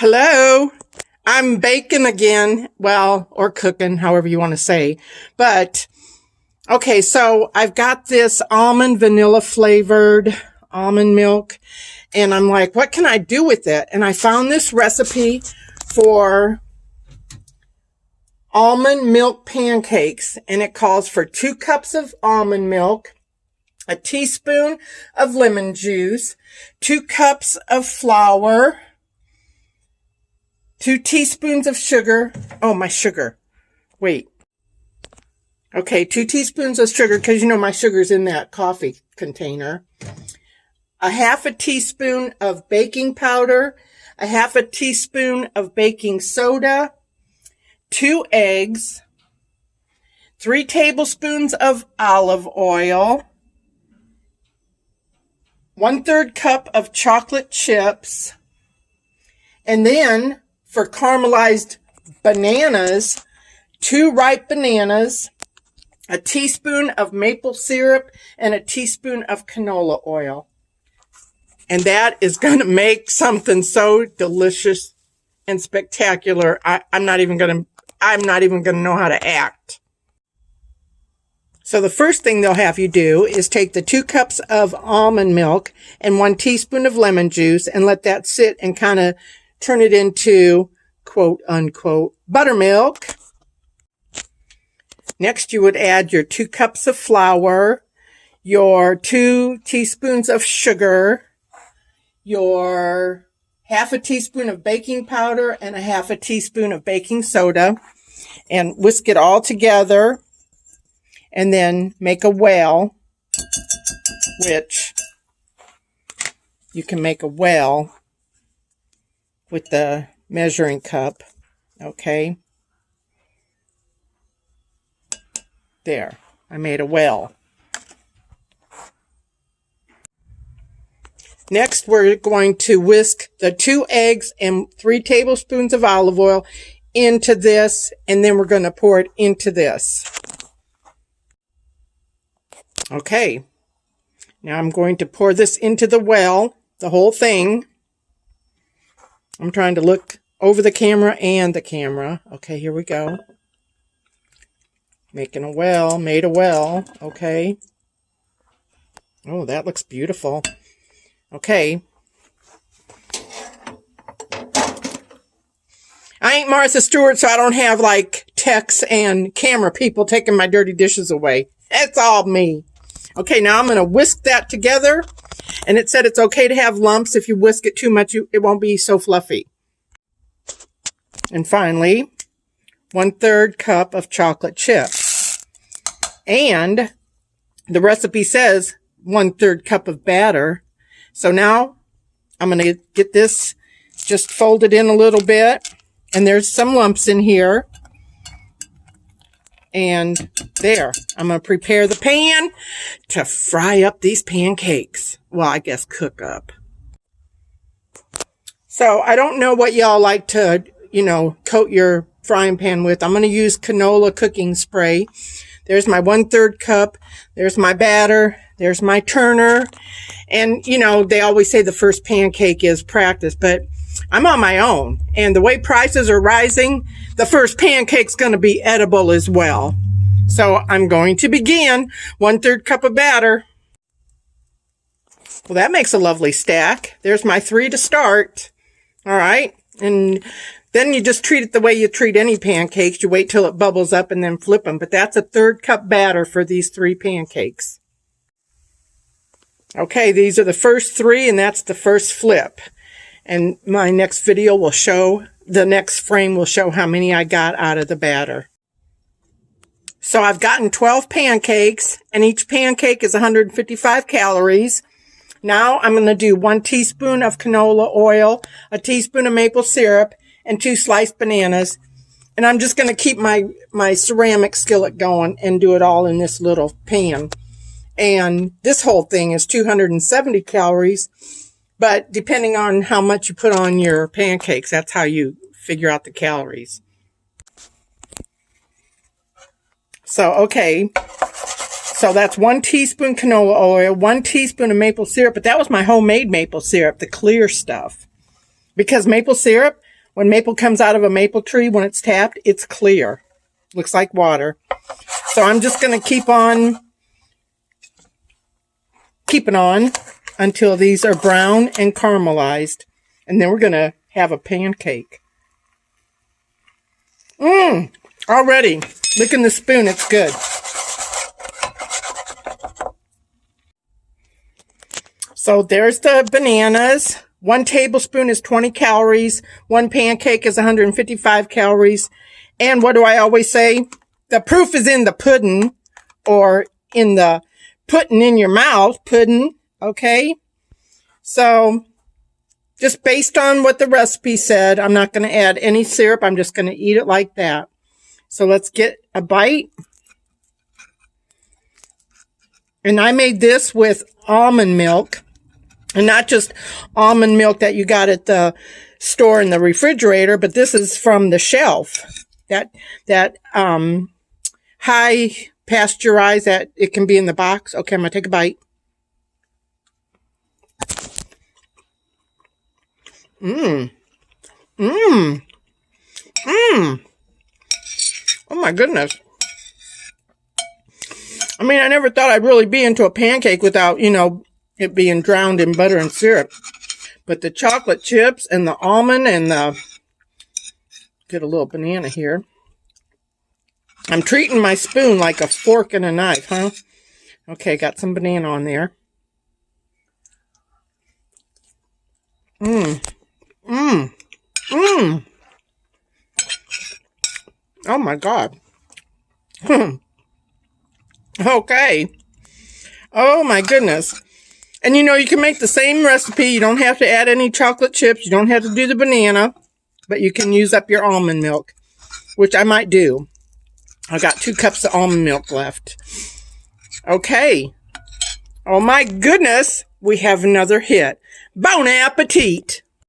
Hello. I'm baking again. Well, or cooking, however you want to say. But, okay, so I've got this almond vanilla flavored almond milk. And I'm like, what can I do with it? And I found this recipe for almond milk pancakes. And it calls for 2 cups of almond milk, a teaspoon of lemon juice, 2 cups of flour, 2 teaspoons of sugar. Oh, my sugar. Wait. Okay, 2 teaspoons of sugar, because you know my sugar's in that coffee container. A half a teaspoon of baking powder, a half a teaspoon of baking soda, 2 eggs, 3 tablespoons of olive oil, 1/3 cup of chocolate chips, and then for caramelized bananas, 2 ripe bananas, a teaspoon of maple syrup, and a teaspoon of canola oil. And that is going to make something so delicious and spectacular. I'm not even going to know how to act. So the first thing they'll have you do is take the 2 cups of almond milk and 1 teaspoon of lemon juice and let that sit and kind of turn it into quote unquote buttermilk. Next, you would add your 2 cups of flour, your 2 teaspoons of sugar, your half a teaspoon of baking powder, and a half a teaspoon of baking soda, and whisk it all together, and then make a well, which you can make a well with the measuring cup. Okay. There. I made a well. Next, we're going to whisk the 2 eggs and 3 tablespoons of olive oil into this, and then we're going to pour it into this. Okay. Now I'm going to pour this into the well, the whole thing. I'm trying to look over the camera and the camera. Okay, here we go. Making a well, made a well. Okay. Oh, that looks beautiful. Okay. I ain't Martha Stewart, so I don't have like techs and camera people taking my dirty dishes away. It's all me. Okay, now I'm going to whisk that together. And it said it's okay to have lumps. If you whisk it too much, it won't be so fluffy. And finally, 1/3 cup of chocolate chips. And the recipe says 1/3 cup of batter. So now I'm going to get this just folded in a little bit. And there's some lumps in here. And there, I'm going to prepare the pan to fry up these pancakes. Well, I guess cook up. So I don't know what y'all like to, coat your frying pan with. I'm going to use canola cooking spray. There's my 1/3 cup. There's my batter. There's my turner. And, they always say the first pancake is practice, but I'm on my own. And the way prices are rising, the first pancake's going to be edible as well. So I'm going to begin. 1/3 cup of batter. Well, that makes a lovely stack. There's my 3 to start. All right. And then you just treat it the way you treat any pancakes. You wait till it bubbles up and then flip them. But that's a 1/3 cup batter for these 3 pancakes. Okay, these are the first 3, and that's the first flip. And my next video will show, the next frame will show how many I got out of the batter. So I've gotten 12 pancakes, and each pancake is 155 calories. Now I'm going to do 1 teaspoon of canola oil, a teaspoon of maple syrup, and 2 sliced bananas. And I'm just going to keep my ceramic skillet going and do it all in this little pan. And this whole thing is 270 calories. But depending on how much you put on your pancakes, that's how you figure out the calories. So, okay. So that's 1 teaspoon canola oil, 1 teaspoon of maple syrup. But that was my homemade maple syrup, the clear stuff. Because maple syrup, When maple comes out of a maple tree, when it's tapped, it's clear. Looks like water. So I'm just going to keep on keeping on until these are brown and caramelized. And then we're going to have a pancake. Already. Licking the spoon, it's good. So there's the bananas. 1 tablespoon is 20 calories. 1 pancake is 155 calories. And what do I always say? The proof is in the pudding, or in the putting in your mouth pudding. Okay. So just based on what the recipe said, I'm not going to add any syrup. I'm just going to eat it like that. So let's get a bite. And I made this with almond milk. And not just almond milk that you got at the store in the refrigerator, but this is from the shelf. That high pasteurized, that it can be in the box. Okay, I'm going to take a bite. Oh my goodness. I mean, I never thought I'd really be into a pancake without, it being drowned in butter and syrup. But the chocolate chips and the almond and get a little banana here. I'm treating my spoon like a fork and a knife, huh? Okay, got some banana on there. Oh my God. Okay. Oh my goodness. And you can make the same recipe. You don't have to add any chocolate chips. You don't have to do the banana, but you can use up your almond milk, which I might do. I got 2 cups of almond milk left. Okay. Oh my goodness. We have another hit. Bon appetit.